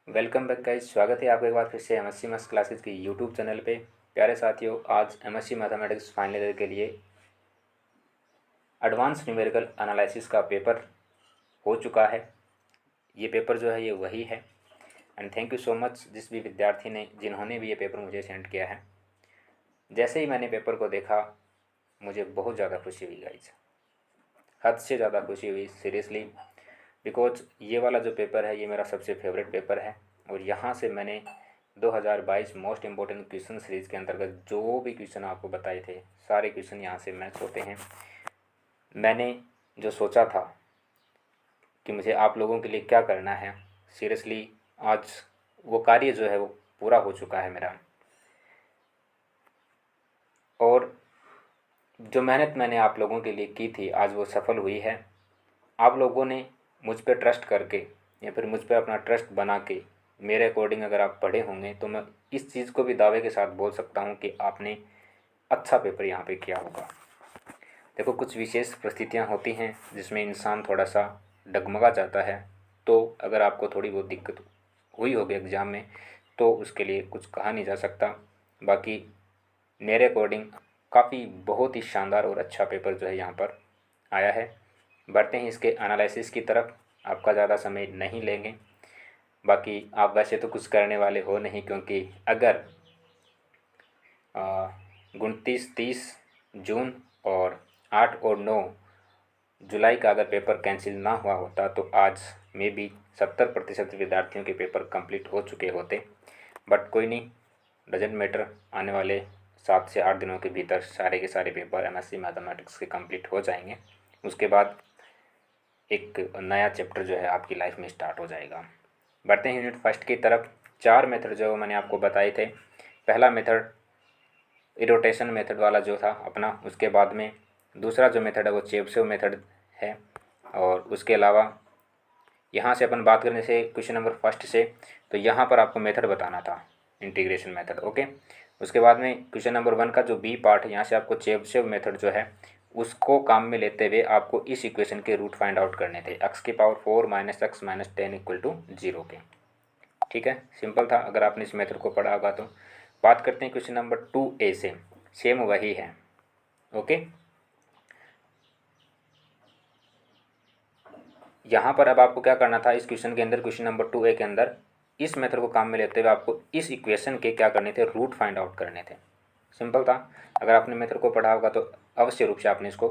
Welcome back guys. स्वागत है आपका एक बार फिर से एमएससी मैथ्स क्लासेस की यूट्यूब चैनल पे। प्यारे साथियों, आज एमएससी मैथमेटिक्स फाइनल ईयर के लिए एडवांस न्यूमेरिकल एनालिसिस का पेपर हो चुका है। ये पेपर जो है ये वही है। And thank you so much जिस भी विद्यार्थी ने जिन्होंने भी ये पेपर मुझे सेंड किया है। जैसे ही मैंने पेपर को देखा मुझे बहुत ज़्यादा खुशी हुई गाइस, हद से ज़्यादा खुशी हुई सीरियसली। बिकॉज ये वाला जो पेपर है ये मेरा सबसे फेवरेट पेपर है और यहाँ से मैंने 2022 मोस्ट इम्पोर्टेंट क्वेश्चन सीरीज़ के अंतर्गत जो भी क्वेश्चन आपको बताए थे सारे क्वेश्चन यहाँ से मैच होते हैं। मैंने जो सोचा था कि मुझे आप लोगों के लिए क्या करना है, सीरियसली आज वो कार्य जो है वो पूरा हो चुका है मेरा। और जो मेहनत मैंने आप लोगों के लिए की थी आज वो सफल हुई है। आप लोगों ने मुझ पर ट्रस्ट करके या फिर मुझ पर अपना ट्रस्ट बना के मेरे अकॉर्डिंग अगर आप पढ़े होंगे तो मैं इस चीज़ को भी दावे के साथ बोल सकता हूँ कि आपने अच्छा पेपर यहाँ पे किया होगा। देखो, कुछ विशेष परिस्थितियाँ होती हैं जिसमें इंसान थोड़ा सा डगमगा जाता है, तो अगर आपको थोड़ी बहुत दिक्कत हुई होगी एग्ज़ाम में तो उसके लिए कुछ कहा नहीं जा सकता। बाकी मेरे अकॉर्डिंग काफ़ी बहुत ही शानदार और अच्छा पेपर जो है यहाँ पर आया है। बढ़ते हैं इसके एनालिसिस की तरफ, आपका ज़्यादा समय नहीं लेंगे। बाकी आप वैसे तो कुछ करने वाले हो नहीं, क्योंकि अगर 29-30 जून और 8 और 9 जुलाई का अगर पेपर कैंसिल ना हुआ होता तो आज में भी 70% विद्यार्थियों के पेपर कंप्लीट हो चुके होते। बट कोई नहीं, डजेंट मैटर, आने वाले 7 से 8 दिनों के भीतर सारे के सारे पेपर एमएससी मैथमेटिक्स के कंप्लीट हो जाएंगे। उसके बाद एक नया चैप्टर जो है आपकी लाइफ में स्टार्ट हो जाएगा। बढ़ते हैं यूनिट फर्स्ट की तरफ। 4 मेथड जो मैंने आपको बताए थे। पहला मेथड इरोटेशन मेथड वाला जो था अपना, उसके बाद में दूसरा जो मेथड है वो चेबीशेव मेथड है। और उसके अलावा यहाँ से अपन बात करने से क्वेश्चन नंबर फर्स्ट से, तो यहाँ पर आपको मेथड बताना था, इंटीग्रेशन मेथड। ओके, उसके बाद में क्वेश्चन नंबर 1 का जो बी पार्ट है यहाँ से आपको चेबीशेव मेथड जो है उसको काम में लेते हुए आपको इस इक्वेशन के रूट फाइंड आउट करने थे, x⁴ - x - 10 = 0 के। ठीक है, सिंपल था अगर आपने इस मेथड को पढ़ा होगा तो। बात करते हैं क्वेश्चन नंबर 2A से, सेम वही है। ओके, यहाँ पर अब आपको क्या करना था इस क्वेश्चन के अंदर, क्वेश्चन नंबर 2A के अंदर इस मेथड को काम में लेते हुए आपको इस इक्वेशन के क्या करने थे, रूट फाइंड आउट करने थे। सिंपल था, अगर आपने मेथड को पढ़ा होगा तो अवश्य रूप से आपने इसको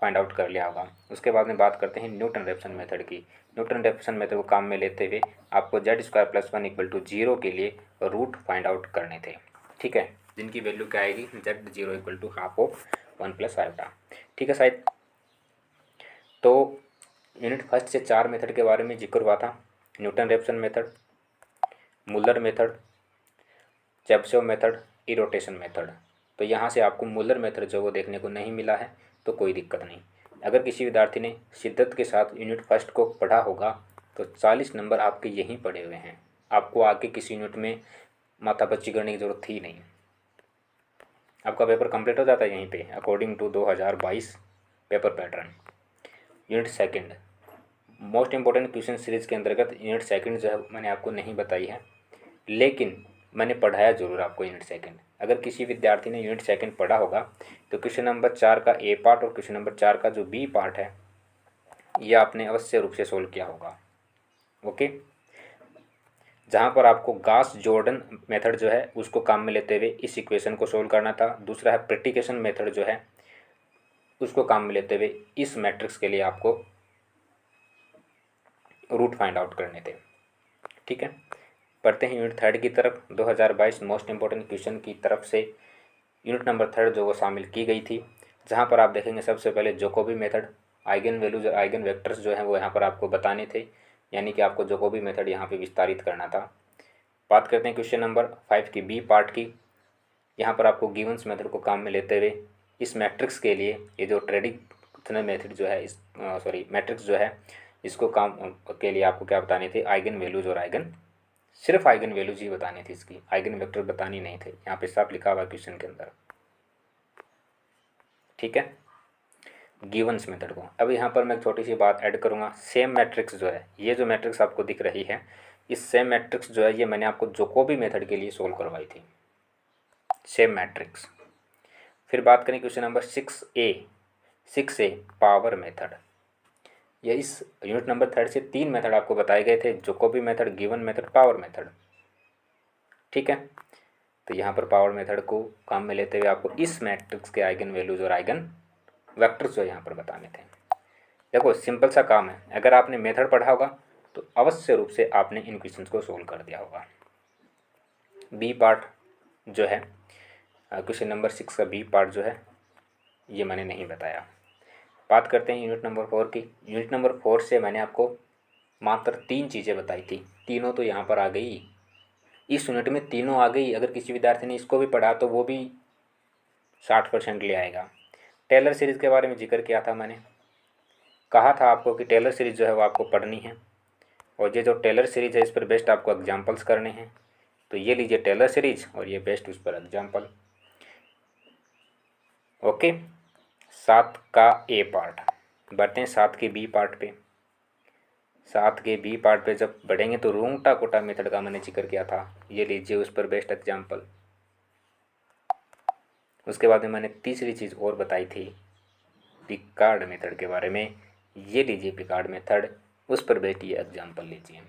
फाइंड आउट कर लिया होगा। उसके बाद में बात करते हैं न्यूटन रेफसन मेथड की। न्यूटन रेफसन मेथड को काम में लेते हुए आपको z² + 1 = 0 के लिए रूट फाइंड आउट करने थे। ठीक है, जिनकी वैल्यू क्या आएगी, z0 = ½ 1 + i। ठीक है शायद। तो यूनिट फर्स्ट से 4 मेथड के बारे में जिक्र हुआ था, न्यूटन रेफसन मेथड, मुलर मेथड, चेबीशेव मेथड, इरोटेशन मेथड। तो यहाँ से आपको मुलर मेथड जो वो देखने को नहीं मिला है तो कोई दिक्कत नहीं। अगर किसी विद्यार्थी ने शिद्दत के साथ यूनिट फर्स्ट को पढ़ा होगा तो 40 नंबर आपके यहीं पड़े हुए हैं। आपको आगे किसी यूनिट में माथापच्ची करने की ज़रूरत थी नहीं, आपका पेपर कंप्लीट हो जाता है यहीं पे according to 2022 paper pattern. Unit second, most important question series के अंतर्गत यूनिट सेकंड जो है मैंने आपको नहीं बताई है, लेकिन मैंने पढ़ाया ज़रूर आपको यूनिट सेकंड। अगर किसी विद्यार्थी ने यूनिट सेकंड पढ़ा होगा तो क्वेश्चन नंबर 4 का ए पार्ट और क्वेश्चन नंबर 4 का जो बी पार्ट है ये आपने अवश्य रूप से सोल्व किया होगा। ओके, जहाँ पर आपको गास जॉर्डन मेथड जो है उसको काम में लेते हुए इस इक्वेशन को सोल्व करना था। दूसरा है प्रेटिकेशन मेथड जो है उसको काम में लेते हुए इस मैट्रिक्स के लिए आपको रूट फाइंड आउट करने थे। ठीक है, पढ़ते हैं यूनिट थर्ड की तरफ। 2022 मोस्ट इंपॉर्टेंट क्वेश्चन की तरफ से यूनिट नंबर थर्ड जो वो शामिल की गई थी, जहाँ पर आप देखेंगे सबसे पहले जैकोबी मेथड, आइगन वैल्यूज और आइगन वेक्टर्स जो हैं वो यहाँ पर आपको बताने थे, यानी कि आपको जैकोबी मेथड यहाँ पे विस्तारित करना था। बात करते हैं क्वेश्चन नंबर 5 की बी पार्ट की। यहाँ पर आपको गिवंस मेथड को काम में लेते हुए इस मैट्रिक्स के लिए ये जो ट्रेडिशनल मेथड जो है इस मैट्रिक्स जो है इसको काम के लिए आपको क्या बताने थे, आइगन वैल्यूज और सिर्फ आइगन वैल्यूज ही बतानी थी, इसकी आइगन वेक्टर बतानी नहीं थे। यहाँ पे साफ लिखा हुआ है क्वेश्चन के अंदर। ठीक है, गिवंस मेथड को अब यहाँ पर मैं छोटी सी बात ऐड करूँगा। सेम मैट्रिक्स जो है, ये जो मैट्रिक्स आपको दिख रही है इस सेम मैट्रिक्स जो है ये मैंने आपको जैकोबी मेथड के लिए सोल्व करवाई थी, सेम मैट्रिक्स। फिर बात करें question number 6A power method. ये इस यूनिट नंबर 3 से 3 मेथड आपको बताए गए थे, Jacobi method, given method, power method. ठीक है, तो यहाँ पर पावर मेथड को काम में लेते हुए आपको इस मैट्रिक्स के आइगन वैल्यूज और आइगन वेक्टर्स जो यहाँ पर बताने थे। देखो सिंपल सा काम है, अगर आपने मेथड पढ़ा होगा तो अवश्य रूप से आपने इन क्वेश्चंस को सोल्व कर दिया होगा। बी पार्ट जो है क्वेश्चन नंबर 6 का बी पार्ट जो है ये मैंने नहीं बताया। बात करते हैं यूनिट नंबर 4 की। यूनिट नंबर 4 से मैंने आपको मात्र 3 चीज़ें बताई थी, तीनों तो यहाँ पर आ गई, इस यूनिट में तीनों आ गई। अगर किसी विद्यार्थी ने इसको भी पढ़ा तो वो भी 60% ले आएगा। टेलर सीरीज़ के बारे में जिक्र किया था, मैंने कहा था आपको कि टेलर सीरीज़ जो है वो आपको पढ़नी है, और ये जो टेलर सीरीज़ है इस पर बेस्ट आपको एग्जाम्पल्स करने हैं। तो ये लीजिए टेलर सीरीज और ये बेस्ट उस पर एग्जाम्पल। ओके, 7 का ए पार्ट, बढ़ते हैं 7 के बी पार्ट पे। 7 के बी पार्ट पे जब बढ़ेंगे तो रूंगटा कोटा मेथड का मैंने जिक्र किया था, ये लीजिए उस पर बेस्ट एग्जाम्पल। उसके बाद में मैंने तीसरी चीज़ और बताई थी पिकार्ड मेथड के बारे में, ये लीजिए पिकार्ड मेथड, उस पर बेस्ट ये एग्जाम्पल लीजिए।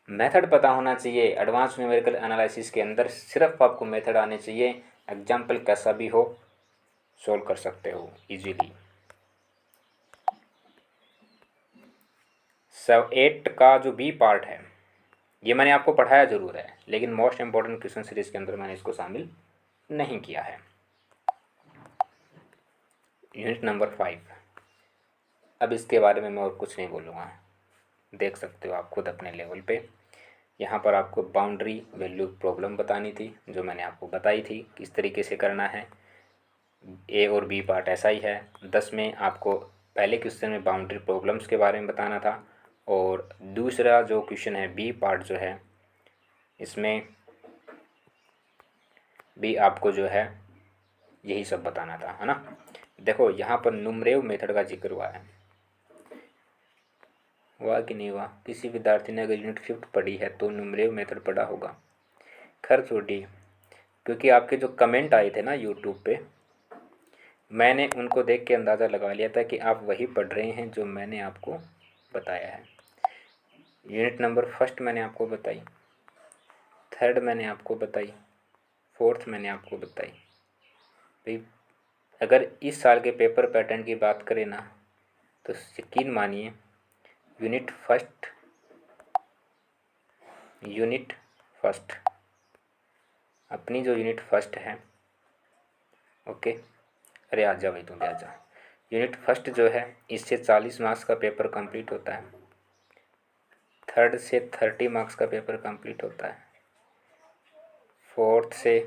मेथड पता होना चाहिए, एडवांस न्यूमेरिकल एनालिसिस के अंदर सिर्फ आपको मेथड आने चाहिए, एग्जाम्पल कैसा भी हो सोल्व कर सकते हो इजीली। 8 का जो बी पार्ट है ये मैंने आपको पढ़ाया ज़रूर है, लेकिन मोस्ट इम्पॉर्टेंट क्वेश्चन सीरीज़ के अंदर मैंने इसको शामिल नहीं किया है। यूनिट नंबर 5, अब इसके बारे में मैं और कुछ नहीं बोलूँगा, देख सकते हो आप खुद अपने लेवल पे। यहाँ पर आपको बाउंड्री वैल्यू प्रॉब्लम बतानी थी, जो मैंने आपको बताई थी किस तरीके से करना है। ए और बी पार्ट ऐसा ही है। 10 में आपको पहले क्वेश्चन में बाउंड्री प्रॉब्लम्स के बारे में बताना था, और दूसरा जो क्वेश्चन है बी पार्ट जो है इसमें भी आपको जो है यही सब बताना था, है ना। देखो यहाँ पर नुमरेव मेथड का जिक्र हुआ है, हुआ कि नहीं हुआ? किसी विद्यार्थी ने अगर यूनिट 5 पढ़ी है तो नुमरेव मेथड पढ़ा होगा। खैर छोड़िए, क्योंकि आपके जो कमेंट आए थे ना यूट्यूब पे, मैंने उनको देख के अंदाज़ा लगा लिया था कि आप वही पढ़ रहे हैं जो मैंने आपको बताया है। यूनिट नंबर 1 मैंने आपको बताई, 3 मैंने आपको बताई, 4 मैंने आपको बताई। भाई अगर इस साल के पेपर पैटर्न की बात करें ना तो यकीन मानिए यूनिट फर्स्ट अपनी जो यूनिट 1 है, ओके, अरे आ जा भाई तुम भी आ जा। यूनिट 1 जो है इससे 40 मार्क्स का पेपर कंप्लीट होता है, 3 से 30 मार्क्स का पेपर कंप्लीट होता है, 4 से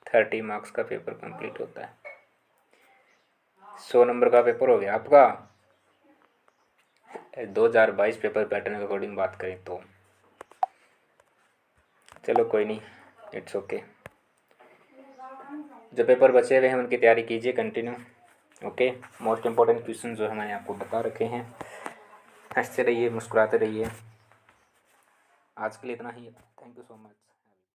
30 मार्क्स का पेपर कंप्लीट होता है। 100 नंबर का पेपर हो गया आपका। 2022 पेपर पैटर्न के अकॉर्डिंग बात करें तो चलो कोई नहीं, इट्स ओके। जो पेपर बचे हुए हैं उनकी तैयारी कीजिए continue. Okay, most important question जो है मैंने आपको बता रखे हैं। हंसते रहिए, मुस्कुराते रहिए। आज के लिए इतना ही, थैंक यू सो मच।